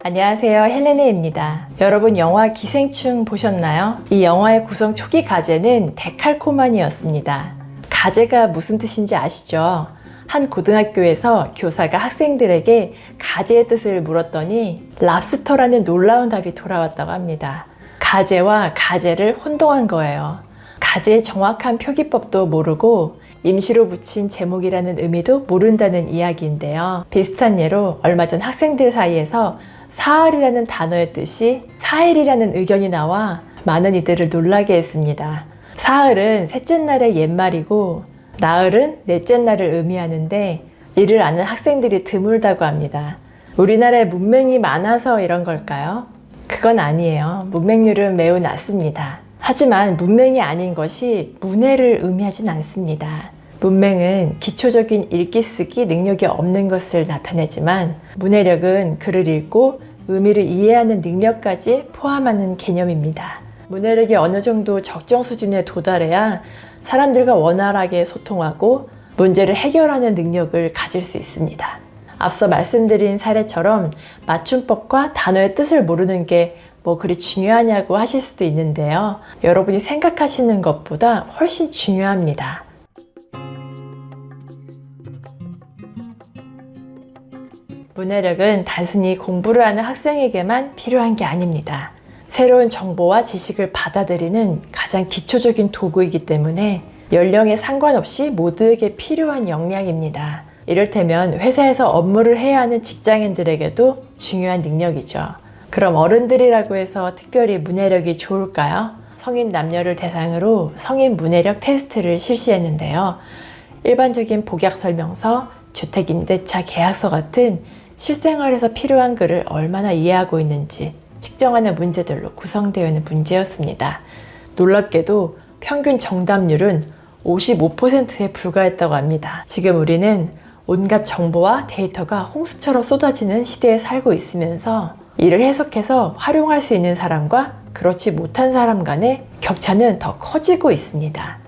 안녕하세요, 헬레네입니다. 여러분 영화 기생충 보셨나요? 이 영화의 구성 초기 과제는 데칼코마니였습니다. 과제가 무슨 뜻인지 아시죠? 한 고등학교에서 교사가 학생들에게 과제의 뜻을 물었더니 랍스터라는 놀라운 답이 돌아왔다고 합니다. 과제와 과제를 혼동한 거예요. 과제의 정확한 표기법도 모르고 임시로 붙인 제목이라는 의미도 모른다는 이야기인데요. 비슷한 예로 얼마 전 학생들 사이에서 사흘이라는 단어의 뜻이 사일이라는 의견이 나와 많은 이들을 놀라게 했습니다. 사흘은 셋째 날의 옛말이고 나흘은 넷째 날을 의미하는데 이를 아는 학생들이 드물다고 합니다. 우리나라에 문맹이 많아서 이런 걸까요? 그건 아니에요. 문맹률은 매우 낮습니다. 하지만 문맹이 아닌 것이 문해를 의미하진 않습니다. 문맹은 기초적인 읽기 쓰기 능력이 없는 것을 나타내지만 문해력은 글을 읽고 의미를 이해하는 능력까지 포함하는 개념입니다. 문해력이 어느 정도 적정 수준에 도달해야 사람들과 원활하게 소통하고 문제를 해결하는 능력을 가질 수 있습니다. 앞서 말씀드린 사례처럼 맞춤법과 단어의 뜻을 모르는 게 뭐 그리 중요하냐고 하실 수도 있는데요. 여러분이 생각하시는 것보다 훨씬 중요합니다. 문해력은 단순히 공부를 하는 학생에게만 필요한 게 아닙니다. 새로운 정보와 지식을 받아들이는 가장 기초적인 도구이기 때문에 연령에 상관없이 모두에게 필요한 역량입니다. 이를테면 회사에서 업무를 해야 하는 직장인들에게도 중요한 능력이죠. 그럼 어른들이라고 해서 특별히 문해력이 좋을까요? 성인 남녀를 대상으로 성인 문해력 테스트를 실시했는데요. 일반적인 복약 설명서, 주택임대차 계약서 같은 실생활에서 필요한 글을 얼마나 이해하고 있는지 측정하는 문제들로 구성되어 있는 문제였습니다. 놀랍게도 평균 정답률은 55%에 불과했다고 합니다. 지금 우리는 온갖 정보와 데이터가 홍수처럼 쏟아지는 시대에 살고 있으면서 이를 해석해서 활용할 수 있는 사람과 그렇지 못한 사람 간의 격차는 더 커지고 있습니다.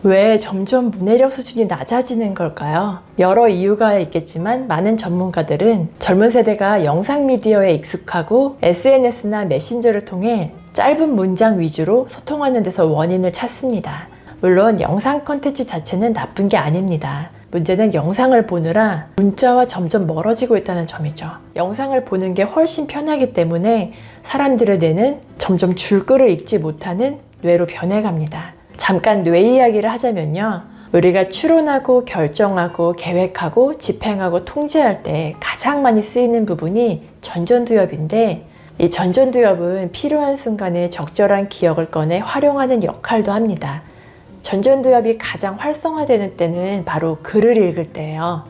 왜 점점 문해력 수준이 낮아지는 걸까요? 여러 이유가 있겠지만 많은 전문가들은 젊은 세대가 영상 미디어에 익숙하고 SNS나 메신저를 통해 짧은 문장 위주로 소통하는 데서 원인을 찾습니다. 물론 영상 콘텐츠 자체는 나쁜 게 아닙니다. 문제는 영상을 보느라 문자와 점점 멀어지고 있다는 점이죠. 영상을 보는 게 훨씬 편하기 때문에 사람들의 뇌는 점점 줄글을 읽지 못하는 뇌로 변해갑니다. 잠깐 뇌 이야기를 하자면요. 우리가 추론하고 결정하고 계획하고 집행하고 통제할 때 가장 많이 쓰이는 부분이 전전두엽인데 이 전전두엽은 필요한 순간에 적절한 기억을 꺼내 활용하는 역할도 합니다. 전전두엽이 가장 활성화되는 때는 바로 글을 읽을 때예요.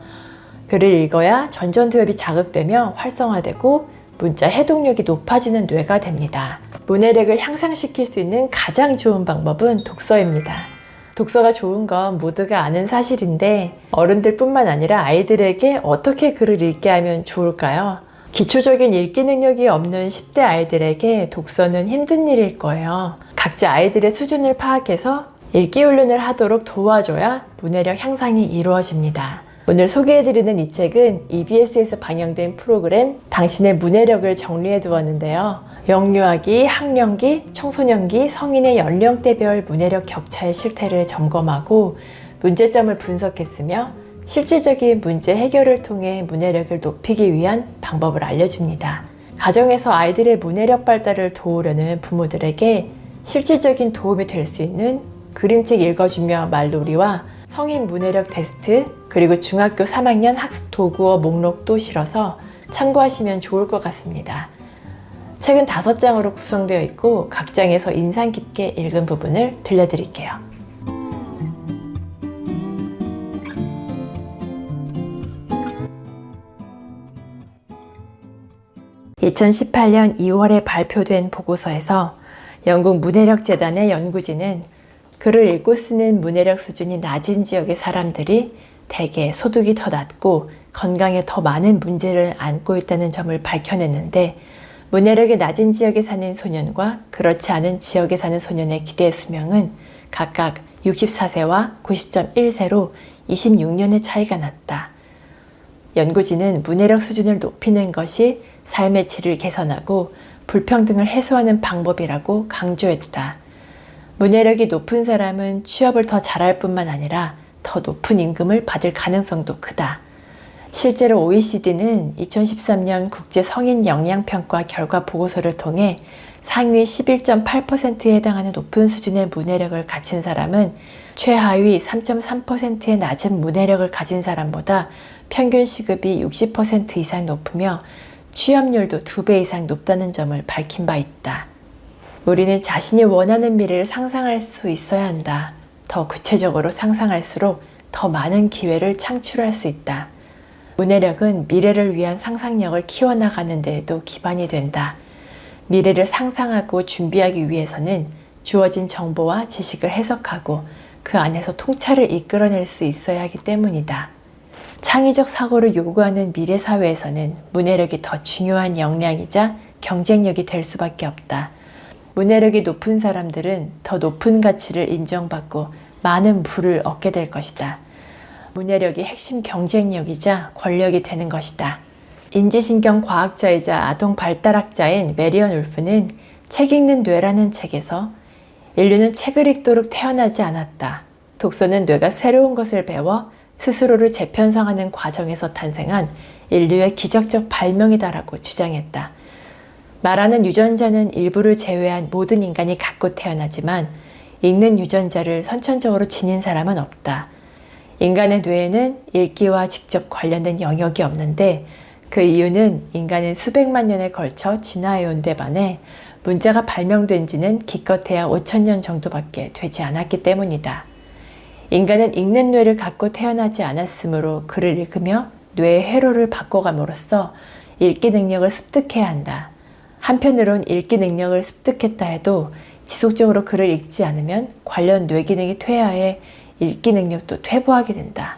글을 읽어야 전전두엽이 자극되며 활성화되고 문자 해독력이 높아지는 뇌가 됩니다. 문해력을 향상시킬 수 있는 가장 좋은 방법은 독서입니다. 독서가 좋은 건 모두가 아는 사실인데 어른들뿐만 아니라 아이들에게 어떻게 글을 읽게 하면 좋을까요? 기초적인 읽기 능력이 없는 10대 아이들에게 독서는 힘든 일일 거예요. 각자 아이들의 수준을 파악해서 읽기 훈련을 하도록 도와줘야 문해력 향상이 이루어집니다. 오늘 소개해드리는 이 책은 EBS에서 방영된 프로그램 당신의 문해력을 정리해 두었는데요. 영유아기, 학령기, 청소년기, 성인의 연령대별 문해력 격차의 실태를 점검하고 문제점을 분석했으며 실질적인 문제 해결을 통해 문해력을 높이기 위한 방법을 알려줍니다. 가정에서 아이들의 문해력 발달을 도우려는 부모들에게 실질적인 도움이 될 수 있는 그림책 읽어주며 말놀이와 성인 문해력 테스트 그리고 중학교 3학년 학습 도구어 목록도 실어서 참고하시면 좋을 것 같습니다. 책은 5장으로 구성되어 있고 각 장에서 인상 깊게 읽은 부분을 들려드릴게요. (2018년 2월에) 발표된 보고서에서 영국 문해력재단의 연구진은 글을 읽고 쓰는 문해력 수준이 낮은 지역의 사람들이 대개 소득이 더 낮고 건강에 더 많은 문제를 안고 있다는 점을 밝혀냈는데 문해력이 낮은 지역에 사는 소년과 그렇지 않은 지역에 사는 소년의 기대 수명은 각각 64세와 90.1세로 26년의 차이가 났다. 연구진은 문해력 수준을 높이는 것이 삶의 질을 개선하고 불평등을 해소하는 방법이라고 강조했다. 문해력이 높은 사람은 취업을 더 잘할 뿐만 아니라 더 높은 임금을 받을 가능성도 크다. 실제로 OECD는 2013년 국제 성인 영양평가 결과 보고서를 통해 상위 11.8%에 해당하는 높은 수준의 문해력을 갖춘 사람은 최하위 3.3%의 낮은 문해력을 가진 사람보다 평균 시급이 60% 이상 높으며 취업률도 2배 이상 높다는 점을 밝힌 바 있다. 우리는 자신이 원하는 미래를 상상할 수 있어야 한다. 더 구체적으로 상상할수록 더 많은 기회를 창출할 수 있다. 문해력은 미래를 위한 상상력을 키워나가는 데에도 기반이 된다. 미래를 상상하고 준비하기 위해서는 주어진 정보와 지식을 해석하고 그 안에서 통찰을 이끌어낼 수 있어야 하기 때문이다. 창의적 사고를 요구하는 미래 사회에서는 문해력이 더 중요한 역량이자 경쟁력이 될 수밖에 없다. 문해력이 높은 사람들은 더 높은 가치를 인정받고 많은 부를 얻게 될 것이다. 문해력이 핵심 경쟁력이자 권력이 되는 것이다. 인지신경 과학자이자 아동 발달학자인 메리언 울프는 책 읽는 뇌라는 책에서 인류는 책을 읽도록 태어나지 않았다. 독서는 뇌가 새로운 것을 배워 스스로를 재편성하는 과정에서 탄생한 인류의 기적적 발명이다라고 주장했다. 말하는 유전자는 일부를 제외한 모든 인간이 갖고 태어나지만 읽는 유전자를 선천적으로 지닌 사람은 없다. 인간의 뇌에는 읽기와 직접 관련된 영역이 없는데 그 이유는 인간은 수백만 년에 걸쳐 진화해온 데 반해 문자가 발명된 지는 기껏해야 5,000년 정도밖에 되지 않았기 때문이다. 인간은 읽는 뇌를 갖고 태어나지 않았으므로 글을 읽으며 뇌의 회로를 바꿔감으로써 읽기 능력을 습득해야 한다. 한편으론 읽기 능력을 습득했다 해도 지속적으로 글을 읽지 않으면 관련 뇌 기능이 퇴화해 읽기 능력도 퇴보하게 된다.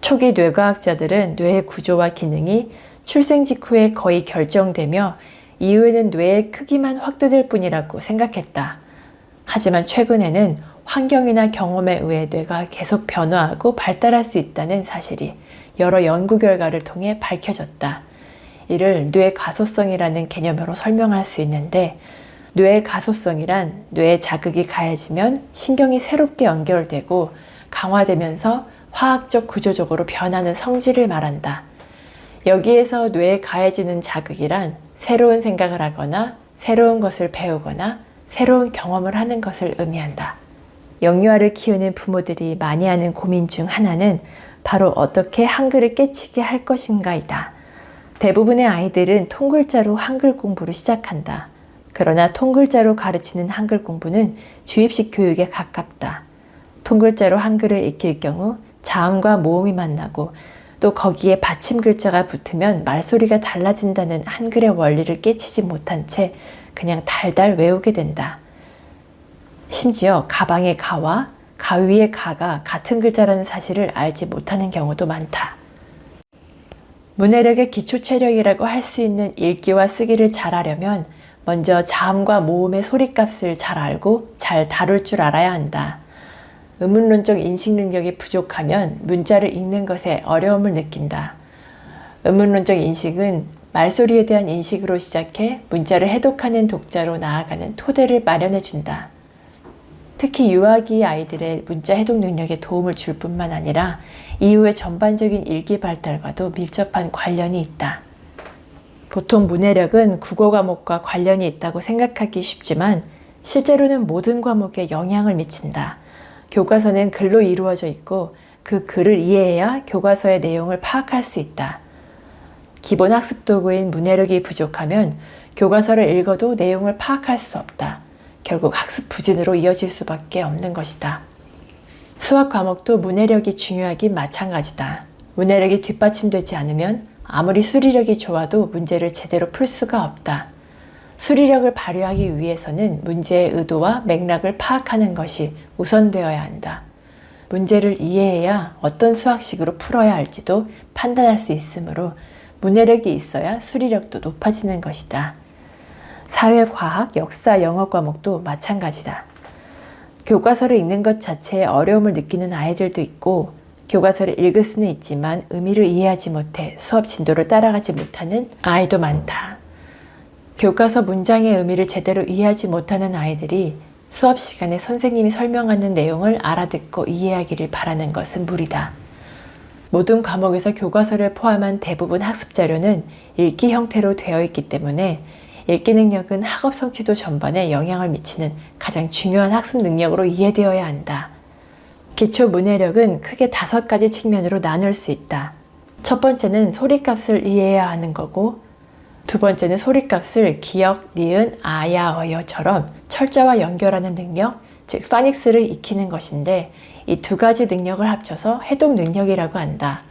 초기 뇌과학자들은 뇌의 구조와 기능이 출생 직후에 거의 결정되며 이후에는 뇌의 크기만 확대될 뿐이라고 생각했다. 하지만 최근에는 환경이나 경험에 의해 뇌가 계속 변화하고 발달할 수 있다는 사실이 여러 연구 결과를 통해 밝혀졌다. 이를 뇌 가소성이라는 개념으로 설명할 수 있는데 뇌 가소성이란 뇌에 자극이 가해지면 신경이 새롭게 연결되고 강화되면서 화학적 구조적으로 변하는 성질을 말한다. 여기에서 뇌에 가해지는 자극이란 새로운 생각을 하거나 새로운 것을 배우거나 새로운 경험을 하는 것을 의미한다. 영유아를 키우는 부모들이 많이 하는 고민 중 하나는 바로 어떻게 한글을 깨치게 할 것인가이다. 대부분의 아이들은 통글자로 한글 공부를 시작한다. 그러나 통글자로 가르치는 한글 공부는 주입식 교육에 가깝다. 통글자로 한글을 익힐 경우 자음과 모음이 만나고 또 거기에 받침 글자가 붙으면 말소리가 달라진다는 한글의 원리를 깨치지 못한 채 그냥 달달 외우게 된다. 심지어 가방의 가와 가위의 가가 같은 글자라는 사실을 알지 못하는 경우도 많다. 문해력의 기초 체력이라고 할 수 있는 읽기와 쓰기를 잘하려면 먼저 자음과 모음의 소리값을 잘 알고 잘 다룰 줄 알아야 한다. 의문론적 인식 능력이 부족하면 문자를 읽는 것에 어려움을 느낀다. 의문론적 인식은 말소리에 대한 인식으로 시작해 문자를 해독하는 독자로 나아가는 토대를 마련해준다. 특히 유아기 아이들의 문자 해독 능력에 도움을 줄 뿐만 아니라 이후의 전반적인 읽기 발달과도 밀접한 관련이 있다. 보통 문해력은 국어 과목과 관련이 있다고 생각하기 쉽지만 실제로는 모든 과목에 영향을 미친다. 교과서는 글로 이루어져 있고 그 글을 이해해야 교과서의 내용을 파악할 수 있다. 기본 학습 도구인 문해력이 부족하면 교과서를 읽어도 내용을 파악할 수 없다. 결국 학습 부진으로 이어질 수밖에 없는 것이다. 수학 과목도 문해력이 중요하긴 마찬가지다. 문해력이 뒷받침되지 않으면 아무리 수리력이 좋아도 문제를 제대로 풀 수가 없다. 수리력을 발휘하기 위해서는 문제의 의도와 맥락을 파악하는 것이 우선되어야 한다. 문제를 이해해야 어떤 수학식으로 풀어야 할지도 판단할 수 있으므로 문해력이 있어야 수리력도 높아지는 것이다. 사회, 과학, 역사, 영어 과목도 마찬가지다. 교과서를 읽는 것 자체에 어려움을 느끼는 아이들도 있고 교과서를 읽을 수는 있지만 의미를 이해하지 못해 수업 진도를 따라가지 못하는 아이도 많다. 교과서 문장의 의미를 제대로 이해하지 못하는 아이들이 수업 시간에 선생님이 설명하는 내용을 알아듣고 이해하기를 바라는 것은 무리다. 모든 과목에서 교과서를 포함한 대부분 학습 자료는 읽기 형태로 되어 있기 때문에 읽기 능력은 학업 성취도 전반에 영향을 미치는 가장 중요한 학습 능력으로 이해되어야 한다. 기초 문해력은 크게 5가지 측면으로 나눌 수 있다. 첫 번째는 소리값을 이해해야 하는 거고, 두 번째는 소리값을 기역, 니은, 아야, 어여처럼 철자와 연결하는 능력, 즉 파닉스를 익히는 것인데 이 2가지 능력을 합쳐서 해독 능력이라고 한다.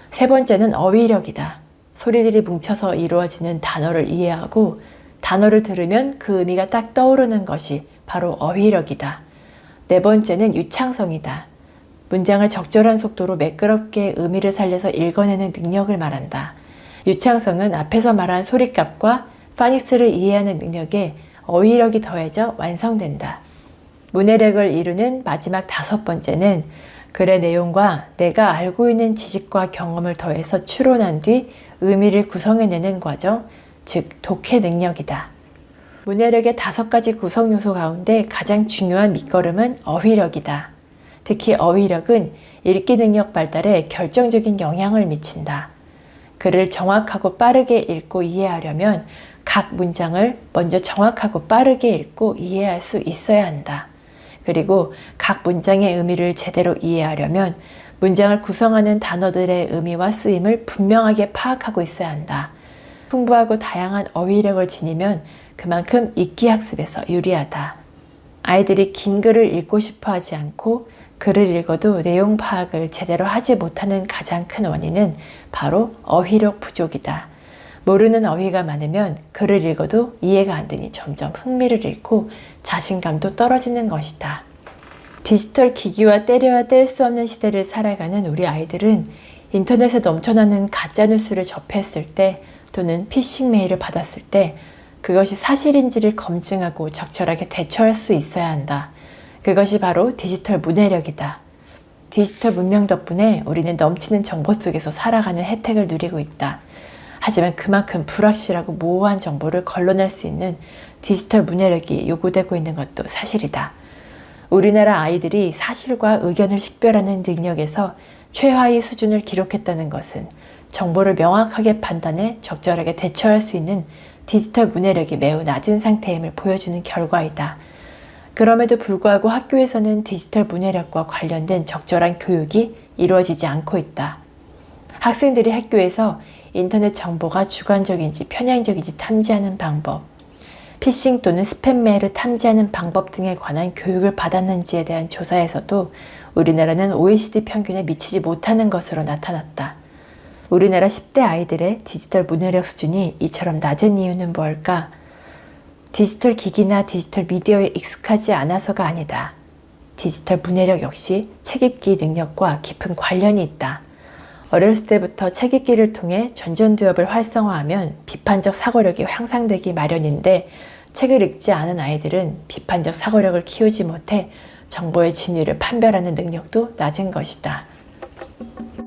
세 번째는 어휘력이다. 소리들이 뭉쳐서 이루어지는 단어를 이해하고 단어를 들으면 그 의미가 딱 떠오르는 것이 바로 어휘력이다. 네 번째는 유창성이다. 문장을 적절한 속도로 매끄럽게 의미를 살려서 읽어내는 능력을 말한다. 유창성은 앞에서 말한 소리값과 파닉스를 이해하는 능력에 어휘력이 더해져 완성된다. 문해력을 이루는 마지막 5번째는 글의 내용과 내가 알고 있는 지식과 경험을 더해서 추론한 뒤 의미를 구성해내는 과정, 즉 독해 능력이다. 문해력의 5가지 구성 요소 가운데 가장 중요한 밑거름은 어휘력이다. 특히 어휘력은 읽기 능력 발달에 결정적인 영향을 미친다. 글을 정확하고 빠르게 읽고 이해하려면 각 문장을 먼저 정확하고 빠르게 읽고 이해할 수 있어야 한다. 그리고 각 문장의 의미를 제대로 이해하려면 문장을 구성하는 단어들의 의미와 쓰임을 분명하게 파악하고 있어야 한다. 풍부하고 다양한 어휘력을 지니면 그만큼 읽기 학습에서 유리하다. 아이들이 긴 글을 읽고 싶어 하지 않고 글을 읽어도 내용 파악을 제대로 하지 못하는 가장 큰 원인은 바로 어휘력 부족이다. 모르는 어휘가 많으면 글을 읽어도 이해가 안 되니 점점 흥미를 잃고 자신감도 떨어지는 것이다. 디지털 기기와 때려야 뗄 수 없는 시대를 살아가는 우리 아이들은 인터넷에 넘쳐나는 가짜뉴스를 접했을 때 또는 피싱 메일을 받았을 때 그것이 사실인지를 검증하고 적절하게 대처할 수 있어야 한다. 그것이 바로 디지털 문해력이다. 디지털 문명 덕분에 우리는 넘치는 정보 속에서 살아가는 혜택을 누리고 있다. 하지만 그만큼 불확실하고 모호한 정보를 걸러낼 수 있는 디지털 문해력이 요구되고 있는 것도 사실이다. 우리나라 아이들이 사실과 의견을 식별하는 능력에서 최하위 수준을 기록했다는 것은 정보를 명확하게 판단해 적절하게 대처할 수 있는 디지털 문해력이 매우 낮은 상태임을 보여주는 결과이다. 그럼에도 불구하고 학교에서는 디지털 문해력과 관련된 적절한 교육이 이루어지지 않고 있다. 학생들이 학교에서 인터넷 정보가 주관적인지 편향적인지 탐지하는 방법, 피싱 또는 스팸 메일을 탐지하는 방법 등에 관한 교육을 받았는지에 대한 조사에서도 우리나라는 OECD 평균에 미치지 못하는 것으로 나타났다. 우리나라 10대 아이들의 디지털 문해력 수준이 이처럼 낮은 이유는 뭘까? 디지털 기기나 디지털 미디어에 익숙하지 않아서가 아니다. 디지털 문해력 역시 책 읽기 능력과 깊은 관련이 있다. 어렸을 때부터 책 읽기를 통해 전전두엽을 활성화하면 비판적 사고력이 향상되기 마련인데 책을 읽지 않은 아이들은 비판적 사고력을 키우지 못해 정보의 진위를 판별하는 능력도 낮은 것이다.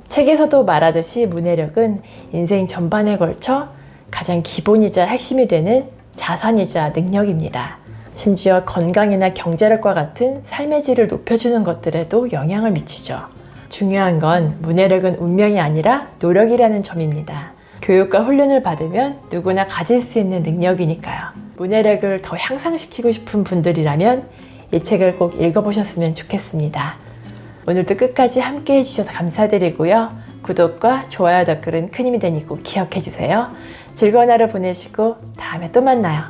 책에서도 말하듯이 문해력은 인생 전반에 걸쳐 가장 기본이자 핵심이 되는 자산이자 능력입니다. 심지어 건강이나 경제력과 같은 삶의 질을 높여주는 것들에도 영향을 미치죠. 중요한 건 문해력은 운명이 아니라 노력이라는 점입니다. 교육과 훈련을 받으면 누구나 가질 수 있는 능력이니까요. 문해력을 더 향상시키고 싶은 분들이라면 이 책을 꼭 읽어보셨으면 좋겠습니다. 오늘도 끝까지 함께 해주셔서 감사드리고요. 구독과 좋아요 댓글은 큰 힘이 되니 꼭 기억해주세요. 즐거운 하루 보내시고 다음에 또 만나요.